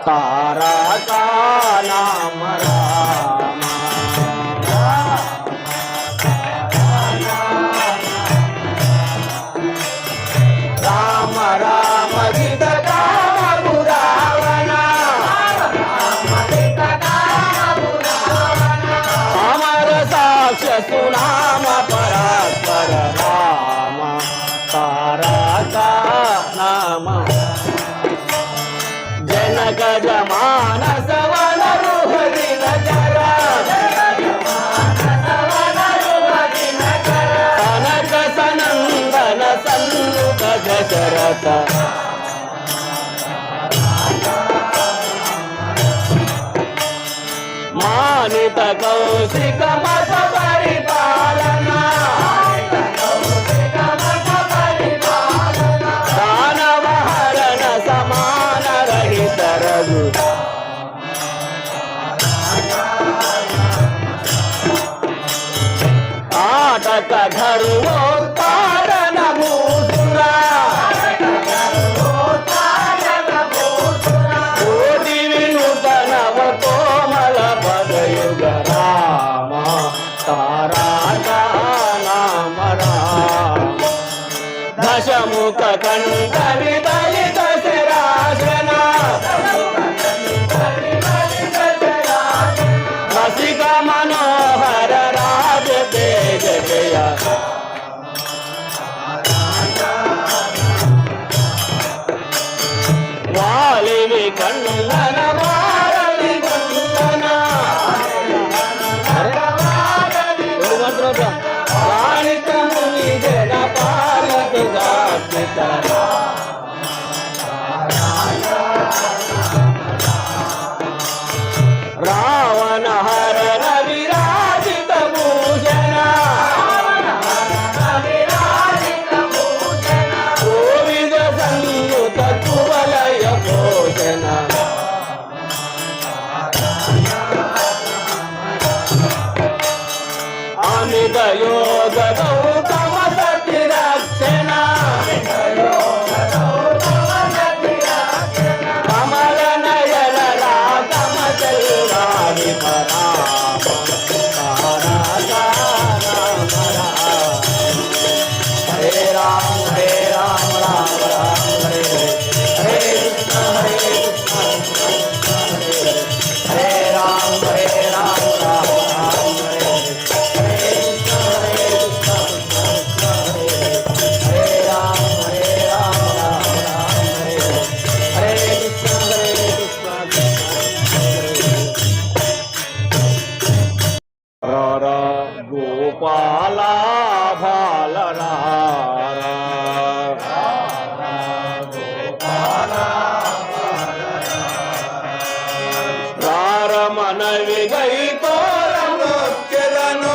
तारका नाम राम राम राम गीत गाव पुरावना अमर साक्ष्य सुनाम परात्पर राम तारका नाम जनक जमान सवन रुहरि नजरा कनक सनंदन सन्नुत दशरथ मानित कौशिक मत परिपालना दानव हरण समान रहित रघु आटक धर्मोत्तारण भूसुरा कोटि विनुत नव कोमल पदयुग राम तारका नाम राम दशमुख कंठ विदलित शिरासना रसिका मनोहर राज तेज जया वाली विकंदन वारली वंदना वाणित मुनि जन पालक गात रावण हरण विराजित भूषण कोविद संयुत कुवलय भोजन अमित योग गौतम सति रक्षणा कमल नयन रातम चलराणि राम तारका नाम राम हरे राम राम राम हरे हरे हरे कृष्ण हरे राम राम राम हरे गोपाला भालरा रारमन विगई कोरमोक्यदनु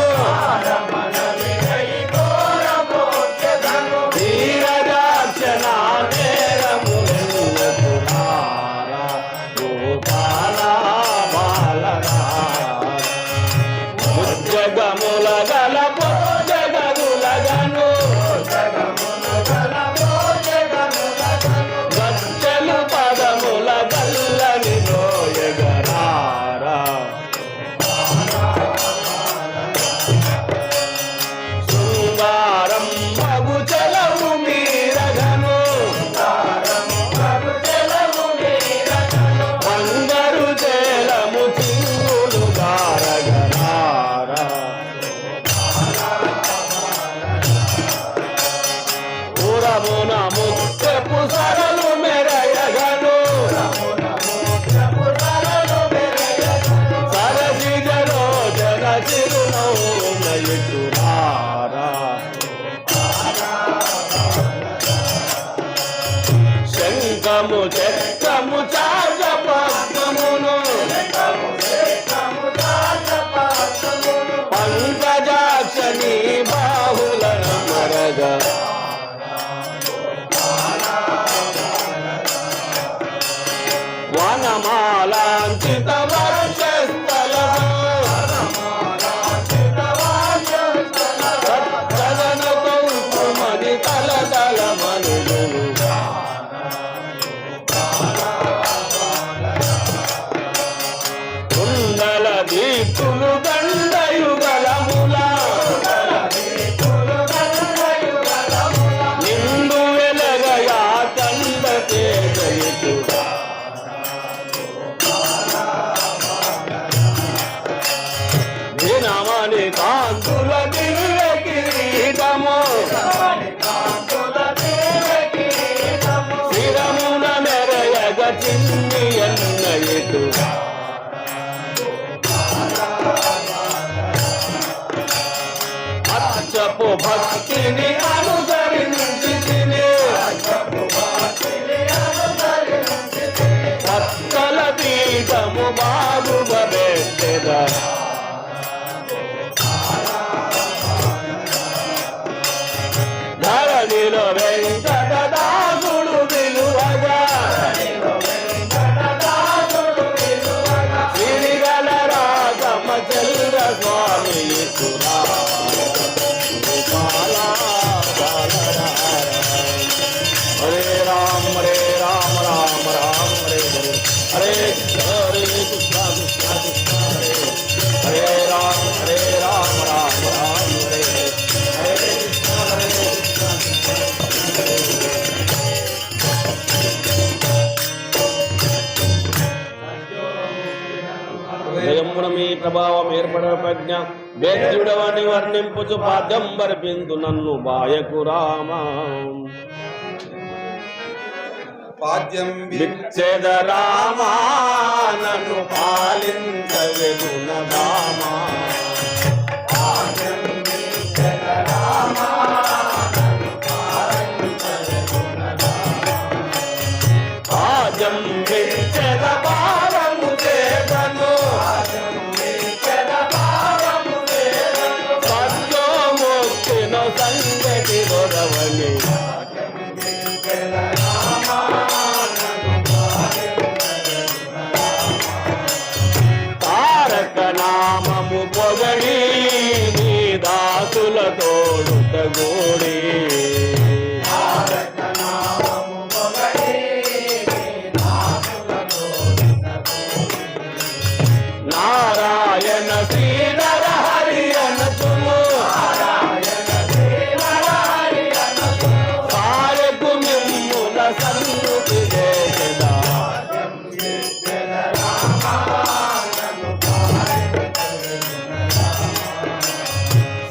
धीरजाक्षना नेर मुनिंद कुमारा गोपाला भालरा जगमुलगल जगमुलगनु गच्चल पदमुलगल्లని నోయగరారా శృంగారం మగుచలవు మీరగను బంగారు చేలము చింగులు గారగరారా పురమున ముత్యపు సరలు మెరయగను సరసిజ రోజన చిరునవ్వునయుచురారా శంఖము చక్రము చార్జ పద్మమును పంకజాక్షని బాహుల మరగ వనమాలాంచిత వర్షస్థల సజ్జన కౌకుమది తల తల మనులు నీకు అచ్చపు భక్తిని అనుసరించి భక్తల పీఠము బాగుగా పెట్టెదా ధరణిలో వెంకటదాసుడు విలువగా శ్రీగల రాగమ చంద్ర స్వామి హరే రామ రామ రామ హరే హరే హరే కృష్ణ కృష్ణ కృష్ణ హరే హరే రామ రామ రామ హరే హరే కృష్ణ హృదయమున మీ ప్రభావం ఏర్పడిన ప్రజ్ఞ వేద్యుడవని వర్ణింపుచు పాద్యం బర్పిందు నన్ను బాయకు రామా పాద్యం విచ్ఛేద రామా నన్ను పాలించవెనున రామా పాద్యం విచ్ఛేద రామా నన్ను పాలించవెనున రామా పాద్యం విచ్ఛేద భావము చేతను పాద్యం విచ్ఛేద భావము చేతను సత్యోముక్తిన సంగతి దొరవని నామము పొగడి నీ దాసుల తోడుత గోడి నారాయణ శ్రీధర హరి అనతులు సాయకు మిమ్ముల సన్నుతి చేసెదా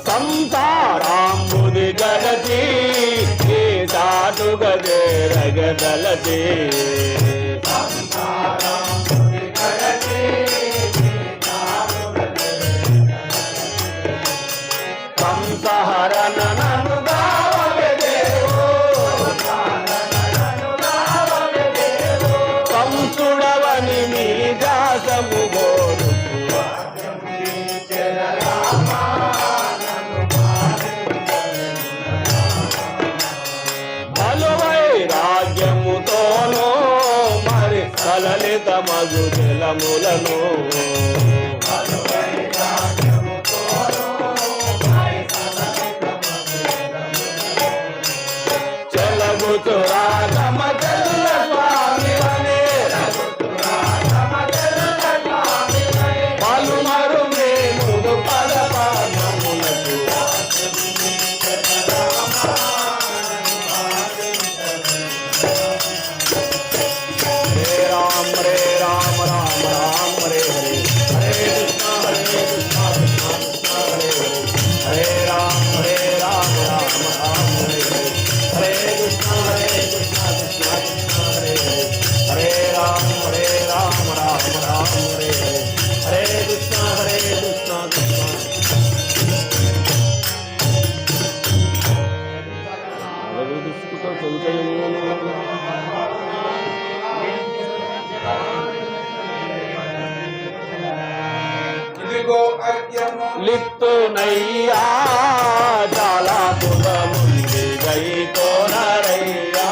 సంతారాంబుది గడచి ఈ సాటుగదే రగదలచి సంసహరణ నను కంసుడవని మీ దాసము గోరు రాజ్యముతోనో మరి సలలిత మగు జలములను చెలగుతు రాగమ జల్ల స్వామివనే పలుమరు మేముడు పద పాదములకు లిప్తు నయ్యా చాలా ముందు గై కోనరయ్యా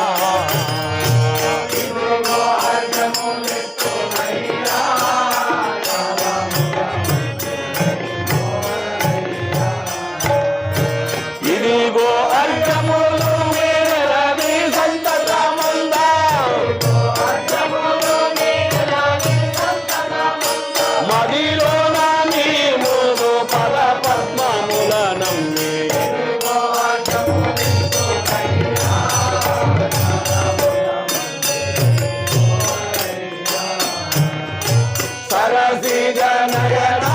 ఇదిగో అర్ఘములు మేరవి సంతతమందా మదిలో పద పద్మముల నమ్మి సరసి జనయనా